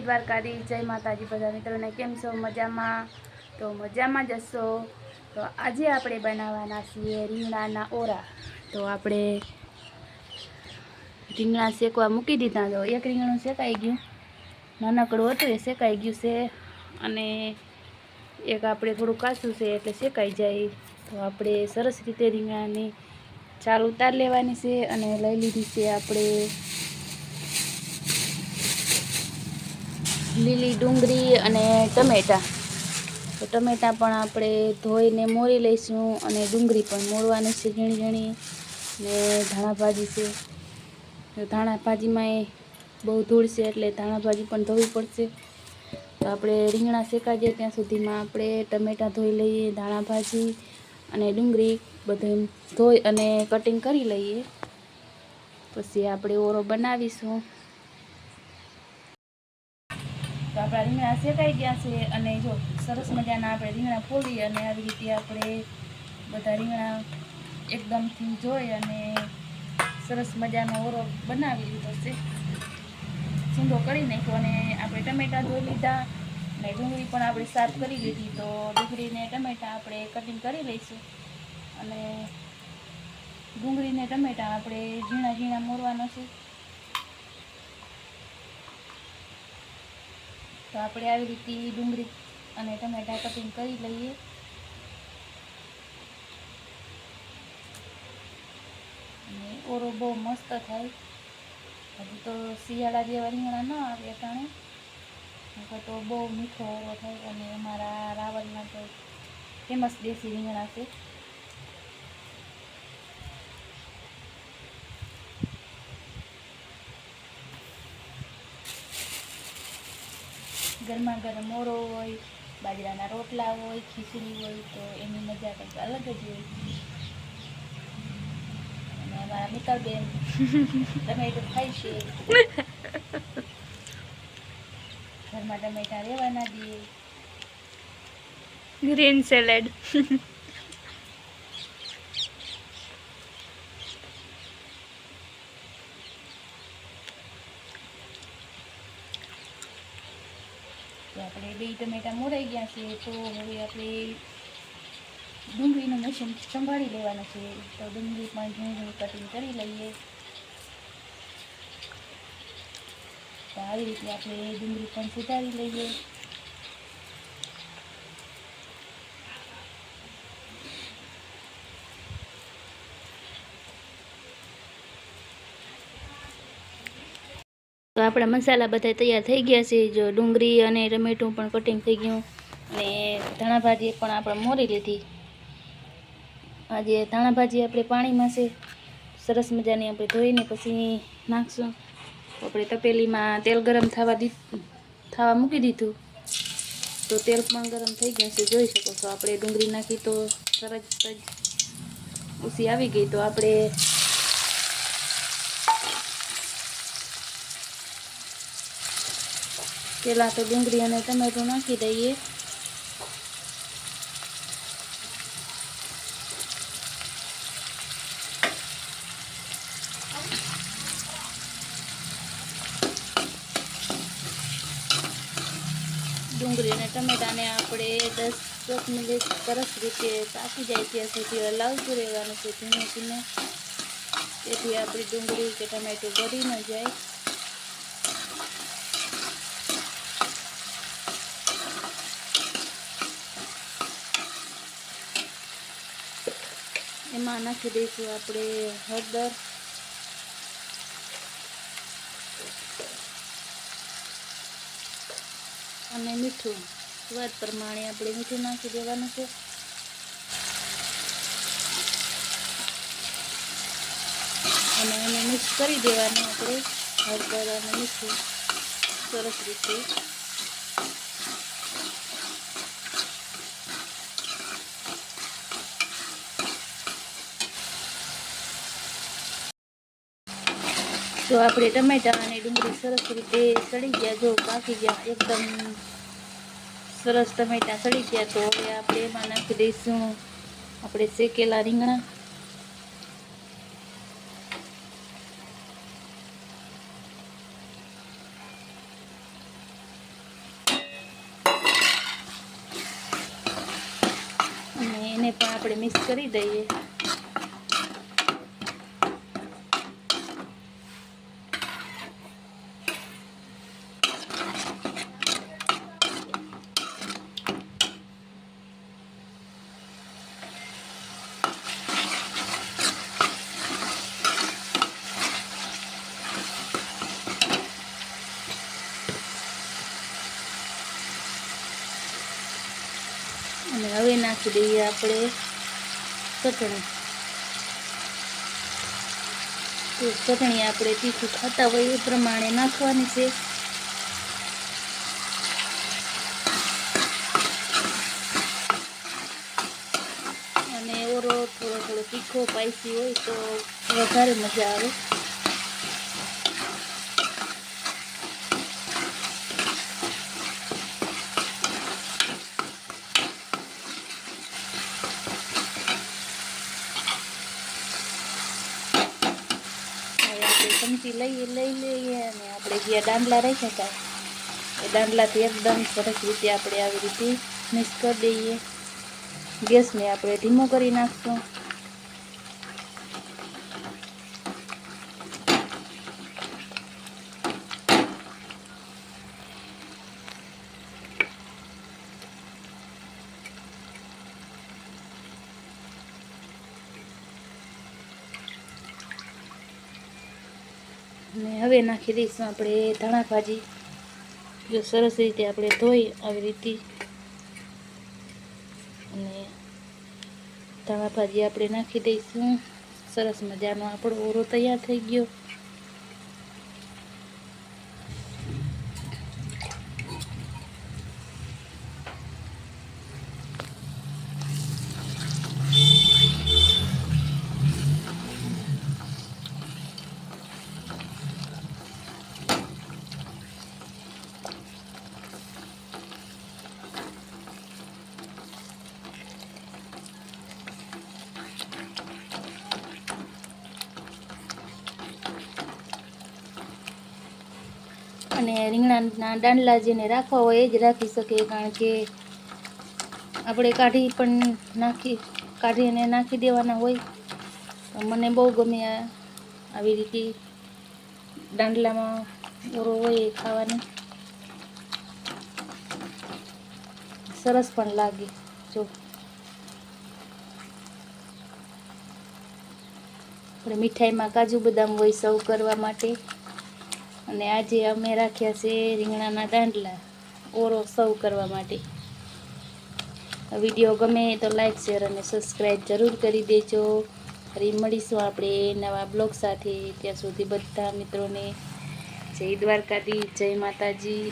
દ્વારકાધીશ, જય માતાજી બધા મિત્રોને. કેમ છો? મજામાં? તો મજામાં જ હશો. તો આજે આપણે બનાવવાના છીએ રીંગણાના ઓરા. તો આપણે રીંગણા શેકવા મૂકી દીધા. તો એક રીંગણું શેકાઈ ગયું, નાનકડું હતું એ શેકાઈ ગયું છે, અને એક આપણે થોડું કાચું છે એટલે શેકાઈ જાય. તો આપણે સરસ રીતે રીંગણાની છાલ ઉતાર લેવાની છે, અને લઈ લીધી છે આપણે લીલી ડુંગળી અને ટમેટાં. તો ટમેટાં પણ આપણે ધોઈને મોરી લઈશું, અને ડુંગળી પણ મોરવાની છે ઝીણી ઝીણી. ને ધાણા ભાજી છે. તો ધાણા ભાજીમાં એ બહુ ધૂળ છે એટલે ધાણા ભાજી પણ ધોવી પડશે. તો આપણે રીંગણા શેકાઈ જાય ત્યાં સુધીમાં આપણે ટમેટાં ધોઈ લઈએ, ધાણા ભાજી અને ડુંગળી બધું ધોઈ અને કટિંગ કરી લઈએ. પછી આપણે ઓરો બનાવીશું. તો આપણા રીંગણા શેકાઈ ગયા છે, અને જો સરસ મજાના આપણે રીંગણા ફોલી અને આવી રીતે આપણે બધા રીંગણા એકદમથી જોઈ અને સરસ મજાનો ઓરો બનાવી લીધો છે. છૂંદો કરી નાખ્યો, અને આપણે ટમેટાં ધોઈ લીધા અને ડુંગળી પણ આપણે સાફ કરી લીધી. તો ડુંગળીને ટમેટાં આપણે કટિંગ કરી લઈશું, અને ડુંગળીને ટમેટાં આપણે ઝીણા ઝીણા મોરવાના છે. તો આપણે આવી રીતે ડુંગળી અને ટમેટાં કટિંગ કરી લઈએ. અને ઓરો બહુ મસ્ત થાય. હજી તો શિયાળા જેવા રીંગણા ન આવે અટાણે, તો બહુ મીઠો ઓરો થાય. અને અમારા રાવલના તો ફેમસ દેશી રીંગણા છે. ગરમા ગરમ ઓરો હોય, બાજરાના રોટલા હોય, ખીચડી હોય, તો એની મજા કંઈક અલગ જ હોય. અને અમારા મિત્તલબેન ટમેટું ખાય છે. ઘરમાં ટમેટા રહેવા ના દઈએ. Green salad. તો આપણે 2 ટમેટા મોરાઈ ગયા છે. તો હવે આપણે ડુંગળીનું મશીન સંભાળી લેવાનું છે. તો ડુંગળી પણ ઝીણી ઝીણી કટિંગ કરી લઈએ. તો આવી રીતે આપણે ડુંગળી પણ સુધારી લઈએ. તો આપણા મસાલા બધા તૈયાર થઈ ગયા છે. જો ડુંગળી અને ટમેટું પણ કટિંગ થઈ ગયું, અને ધાણા ભાજી પણ આપણે મોરી લીધી. આજે ધાણા ભાજી આપણે પાણીમાં છે, સરસ મજાની આપણે ધોઈને પછી નાખશું. આપણે તપેલીમાં તેલ ગરમ થવા મૂકી દીધું. તો તેલ પણ ગરમ થઈ ગયું છે, જોઈ શકો છો. આપણે ડુંગળી નાખી તો સરસ જ ઉસી આવી ગઈ. તો આપણે પહેલાં તો ડુંગળી અને ટમેટું નાખી દઈએ. ડુંગળી અને ટમેટાને આપણે 10 મિનિટ સરસ રીતે પાકી જાય ત્યાં સુધી હલાવતું રહેવાનું છે ધીમે ધીમે. તેથી આપણી ડુંગળી કે ટમેટું બળી ન જાય. એમાં નાખી દઈશું આપણે હળદર, અને મીઠું. સ્વાદ પ્રમાણે આપણે મીઠું નાખી દેવાનું છે. અને એને મિક્સ કરી દેવાનું આપણે હળદર અને મીઠું સરસ રીતે. તો આપણે ટમેટાં અને ડુંગળી સરસ રીતે સળી ગયા, જો પાકી ગયા એકદમ સરસ. ટમેટાં સળી ગયા. તો હવે આપણે એમાં નાખી દઈશું આપણે શેકેલા રીંગણા. એને પણ આપણે મિક્સ કરી દઈએ. અને હવે નાખી દઈએ આપણે ચટણી. તો ચટણી આપણે તીખું ખાતા હોય એ પ્રમાણે નાખવાની છે. અને ઓરો થોડો તીખો સ્પાઈસી હોય તો વધારે મજા આવે. ચમચી લઈ લઈએ અને આપણે જે દાંડલા રાખ્યા હતા એ દાંડલાથી એકદમ સરસ રીતે આપણે આવી રીતે મિક્સ કરી દઈએ. ગેસને આપણે ધીમો કરી નાખશું. અને હવે નાખી દઈશું આપણે ધાણા ભાજી. જો સરસ રીતે આપણે ધોઈ આવી રીતે અને ધાણા ભાજી આપણે નાખી દઈશું. સરસ મજાનો આપણો ઓરો તૈયાર થઈ ગયો. અને રીંગણાના દાંડલા જેને રાખવા હોય એ જ રાખી શકે, કારણ કે આપણે કાઢીને નાખી દેવાના હોય. મને બહુ ગમે આવી રીતે દાંડલામાં ઓરો હોય એ ખાવાની, સરસ પણ લાગે. જો આપણે મીઠાઈમાં કાજુ બદામ હોય સર્વ કરવા માટે, અને આજે અમે રાખ્યા છે રીંગણાના દાંડલા ઓરો સર્વ કરવા માટે. વિડીયો ગમે તો લાઈક, શેર અને સબસ્ક્રાઈબ જરૂર કરી દેજો. ફરી મળીશું આપણે નવા બ્લોગ સાથે. ત્યાં સુધી બધા મિત્રોને જય દ્વારકાધીશ, જય માતાજી.